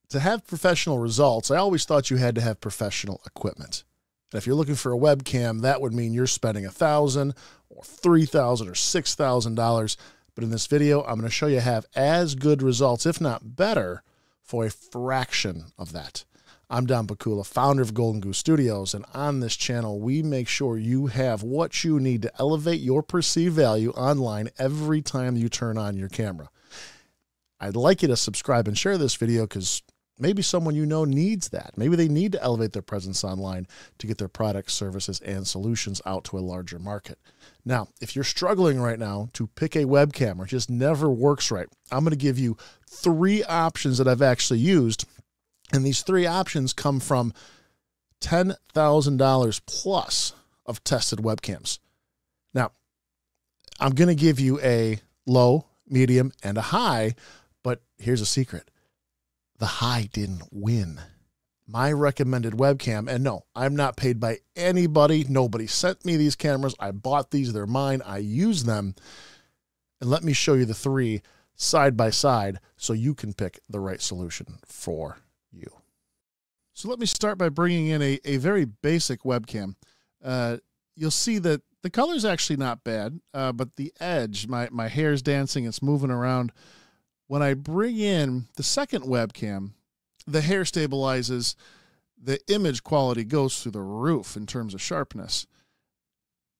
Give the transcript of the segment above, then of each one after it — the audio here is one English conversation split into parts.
To have professional results, I always thought you had to have professional equipment. And if you're looking for a webcam, that would mean you're spending $1,000 or $3,000 or $6,000. But in this video, I'm going to show you have as good results, if not better, for a fraction of that. I'm Don Pikula, founder of Golden Goose Studios, and on this channel, we make sure you have what you need to elevate your perceived value online every time you turn on your camera. I'd like you to subscribe and share this video because maybe someone you know needs that. Maybe they need to elevate their presence online to get their products, services, and solutions out to a larger market. Now, if you're struggling right now to pick a webcam or it just never works right, I'm going to give you 3 options that I've actually used. And these 3 options come from $10,000 plus of tested webcams. Now, I'm going to give you a low, medium, and a high, but here's a secret. The high didn't win. My recommended webcam, and no, I'm not paid by anybody. Nobody sent me these cameras. I bought these. They're mine. I use them. And let me show you the 3 side by side so you can pick the right solution for you. So let me start by bringing in a very basic webcam. You'll see that the color's actually not bad, but the edge, my hair's dancing, it's moving around. When I bring in the second webcam, the hair stabilizes, the image quality goes through the roof in terms of sharpness.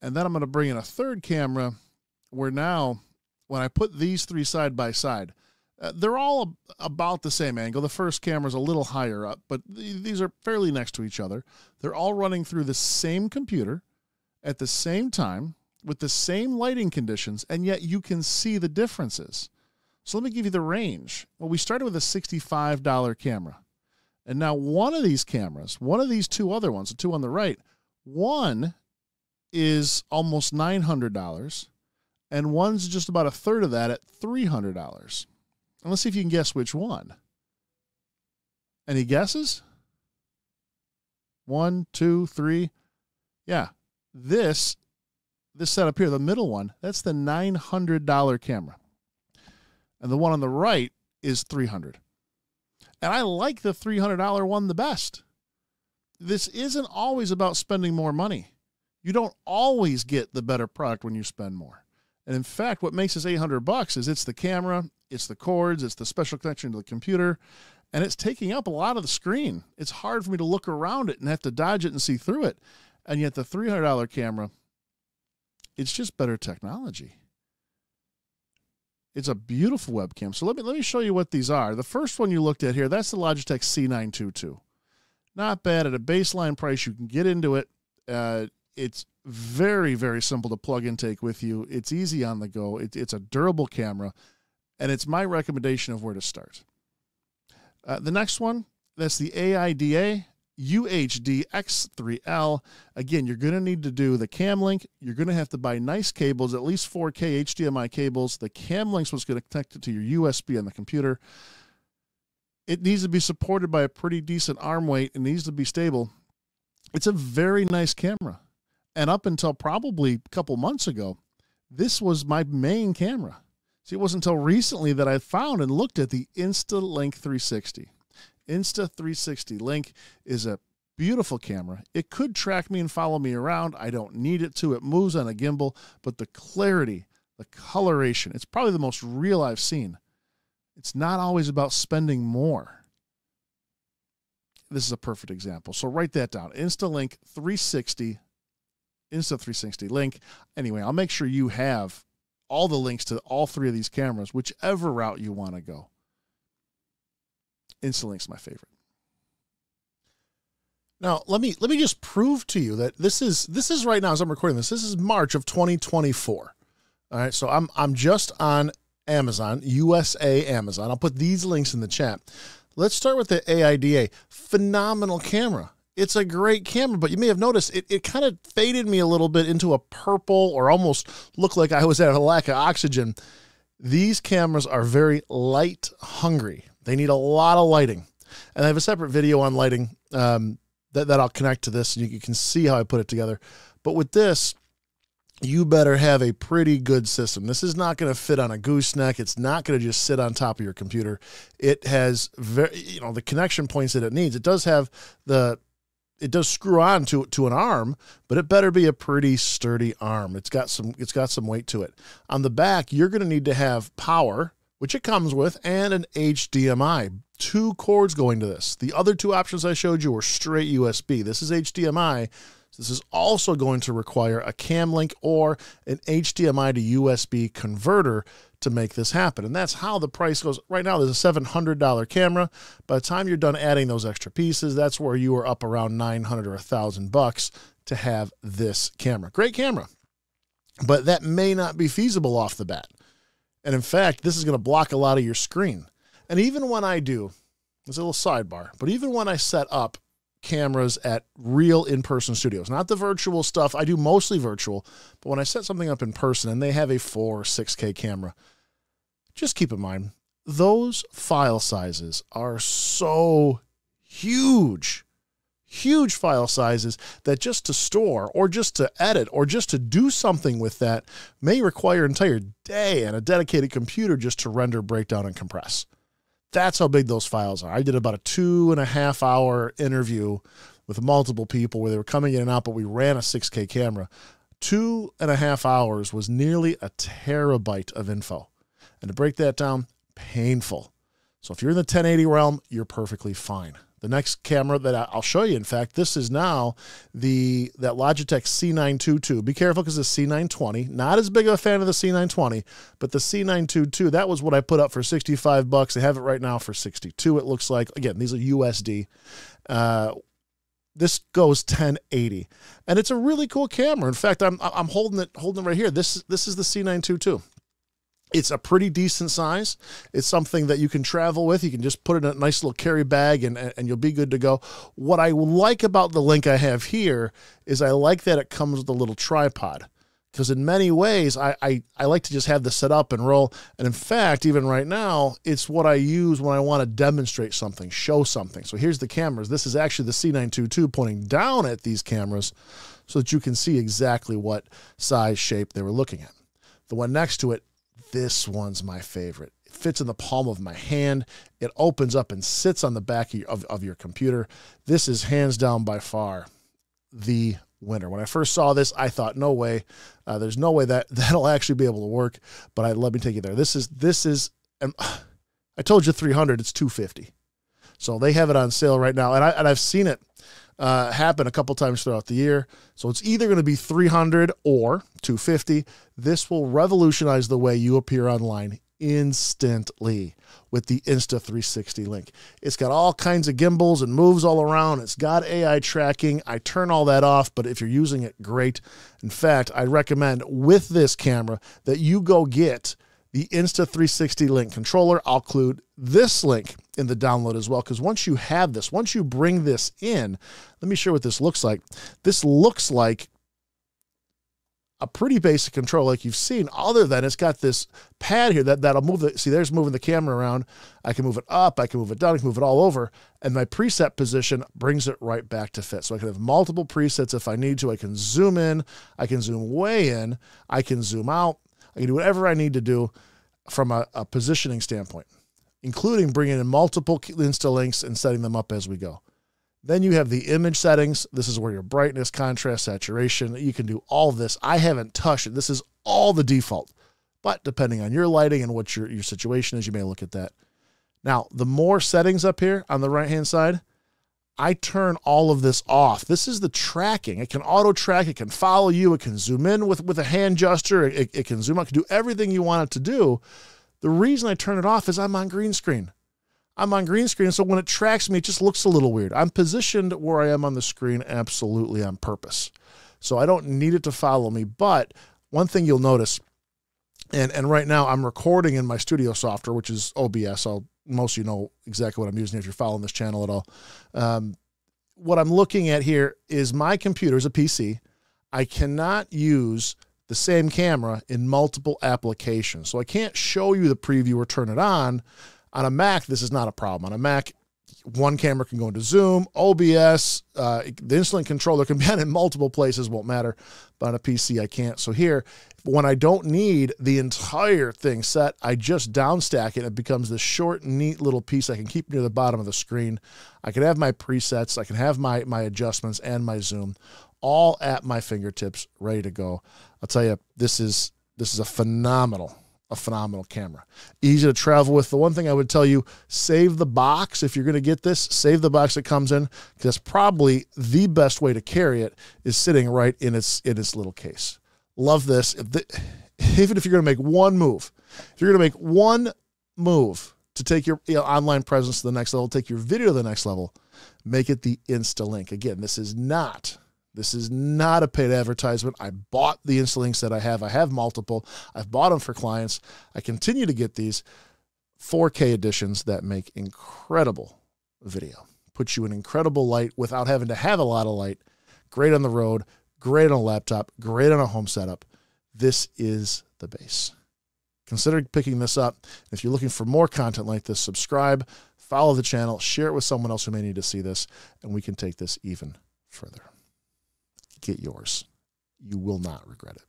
And then I'm going to bring in a third camera where now, when I put these 3 side by side, they're all about the same angle. The first camera's a little higher up, but these are fairly next to each other. They're all running through the same computer at the same time with the same lighting conditions, and yet you can see the differences. So let me give you the range. Well, we started with a $65 camera. And now one of these cameras, one of these 2 other ones, the 2 on the right, one is almost $900, and one's just about a third of that at $300. And let's see if you can guess which one. Any guesses? 1, 2, 3. Yeah, this setup here, the middle one, that's the $900 camera. And the one on the right is $300. And I like the $300 one the best. This isn't always about spending more money. You don't always get the better product when you spend more. And in fact, what makes this $800 is it's the camera, it's the cords, it's the special connection to the computer, and it's taking up a lot of the screen. It's hard for me to look around it and have to dodge it and see through it. And yet the $300 camera, it's just better technology. It's a beautiful webcam. So let me show you what these are. The first one you looked at here, that's the Logitech C922. Not bad at a baseline price. You can get into it. It's very, very simple to plug and take with you. It's easy on the go. It's a durable camera, and it's my recommendation of where to start. The next one, that's the AIDA UHD X3L. Again, you're going to need to do the cam link. You're going to have to buy nice cables, at least 4K HDMI cables. The cam link's what's going to connect it to your USB on the computer. It needs to be supported by a pretty decent arm weight. It needs to be stable. It's a very nice camera. And up until probably a couple months ago, this was my main camera. See, it wasn't until recently that I found and looked at the InstaLink 360. Insta360 Link is a beautiful camera. It could track me and follow me around. I don't need it to. It moves on a gimbal, but the clarity, the coloration, it's probably the most real I've seen. It's not always about spending more. This is a perfect example. So write that down. InstaLink 360, Insta360 Link. Anyway, I'll make sure you have all the links to all 3 of these cameras, whichever route you want to go. InstaLink's my favorite. Now, let me just prove to you that this is right now as I'm recording this. This is March of 2024. All right, so I'm just on Amazon, USA Amazon. I'll put these links in the chat. Let's start with the AIDA. Phenomenal camera. It's a great camera, but you may have noticed it kind of faded me a little bit into a purple or almost looked like I was at a lack of oxygen. These cameras are very light hungry. They need a lot of lighting. And I have a separate video on lighting that I'll connect to this, and you can see how I put it together. But with this, you better have a pretty good system. This is not going to fit on a gooseneck. It's not going to just sit on top of your computer. It has the connection points that it needs. It does have it does screw on to an arm, but it better be a pretty sturdy arm. It's got some weight to it. On the back, you're going to need to have power, which it comes with, and an HDMI. 2 cords going to this. The other 2 options I showed you were straight USB. This is HDMI. This is also going to require a cam link or an HDMI to USB converter to make this happen. And that's how the price goes. Right now, there's a $700 camera. By the time you're done adding those extra pieces, that's where you are up around $900 or $1,000 to have this camera. Great camera. But that may not be feasible off the bat. And in fact, this is going to block a lot of your screen. And even when I do, there's a little sidebar, but even when I set up cameras at real in-person studios, not the virtual stuff. I do mostly virtual, but when I set something up in person and they have a 4 or 6K camera, just keep in mind, those file sizes are so huge, huge file sizes that just to store or just to edit or just to do something with that may require an entire day and a dedicated computer just to render, break down, and compress. That's how big those files are. I did about a 2.5 hour interview with multiple people where they were coming in and out, but we ran a 6K camera. 2.5 hours was nearly a terabyte of info. And to break that down, painful. So if you're in the 1080 realm, you're perfectly fine. The next camera that I'll show you, in fact, this is now that Logitech C922. Be careful because the C920, not as big of a fan of the C920, but the C922, that was what I put up for $65. I have it right now for $62, it looks like. Again, these are USD. This goes 1080, and it's a really cool camera. In fact, I'm holding it right here. This is the C922. It's a pretty decent size. It's something that you can travel with. You can just put it in a nice little carry bag and you'll be good to go. What I like about the link I have here is I like that it comes with a little tripod, because in many ways I like to just have this set up and roll. And in fact, even right now, it's what I use when I want to demonstrate something, show something. So here's the cameras. This is actually the C922 pointing down at these cameras so that you can see exactly what size, shape they were looking at. The one next to it, this one's my favorite. It fits in the palm of my hand. It opens up and sits on the back of your computer. This is hands down by far the winner. When I first saw this, I thought, no way. There's no way that'll actually be able to work. But let me take you there. This is. I told you 300. It's 250. So they have it on sale right now, and I've seen it happen a couple times throughout the year. So it's either going to be 300 or 250. This will revolutionize the way you appear online instantly with the Insta360 link. It's got all kinds of gimbals and moves all around. It's got AI tracking. I turn all that off, but if you're using it, great. In fact, I recommend with this camera that you go get the Insta360 link controller. I'll include this link in the download as well, because once you have this, once you bring this in, let me show you what this looks like. This looks like a pretty basic control like you've seen, other than it's got this pad here that'll move it. See, there's moving the camera around. I can move it up, I can move it down, I can move it all over, and my preset position brings it right back to fit. So I can have multiple presets if I need to. I can zoom in, I can zoom way in, I can zoom out, I can do whatever I need to do from a positioning standpoint, including bringing in multiple Insta links and setting them up as we go. Then you have the image settings. This is where your brightness, contrast, saturation, you can do all of this. I haven't touched it. This is all the default, but depending on your lighting and what your situation is, you may look at that. Now, the more settings up here on the right-hand side, I turn all of this off. This is the tracking. It can auto track. It can follow you. It can zoom in with a hand gesture. It can zoom out. It can do everything you want it to do. The reason I turn it off is I'm on green screen. I'm on green screen, so when it tracks me, it just looks a little weird. I'm positioned where I am on the screen absolutely on purpose. So I don't need it to follow me. But one thing you'll notice, and right now I'm recording in my studio software, which is OBS. Most of you know exactly what I'm using if you're following this channel at all. What I'm looking at here is my computer is a PC. I cannot use the same camera in multiple applications. So I can't show you the preview or turn it on. On a Mac, this is not a problem. On a Mac, one camera can go into Zoom, OBS, the Instalink controller can be on in multiple places, won't matter, but on a PC I can't. So here, when I don't need the entire thing set, I just downstack it. It becomes this short, neat little piece I can keep near the bottom of the screen. I can have my presets, I can have my adjustments and my zoom all at my fingertips, ready to go. I'll tell you, this is a phenomenal camera. Easy to travel with. The one thing I would tell you, save the box. If you're going to get this, save the box it comes in, because that's probably the best way to carry it, is sitting right in its little case. Love this. Even if you're going to make one move, to take your online presence to the next level, take your video to the next level, make it the Instalink. Again, this is not a paid advertisement. I bought the Instalinks that I have. I have multiple. I've bought them for clients. I continue to get these 4K editions that make incredible video. Put you in incredible light without having to have a lot of light. Great on the road, great on a laptop, great on a home setup. This is the base. Consider picking this up. If you're looking for more content like this, subscribe, follow the channel, share it with someone else who may need to see this, and we can take this even further. Get yours. You will not regret it.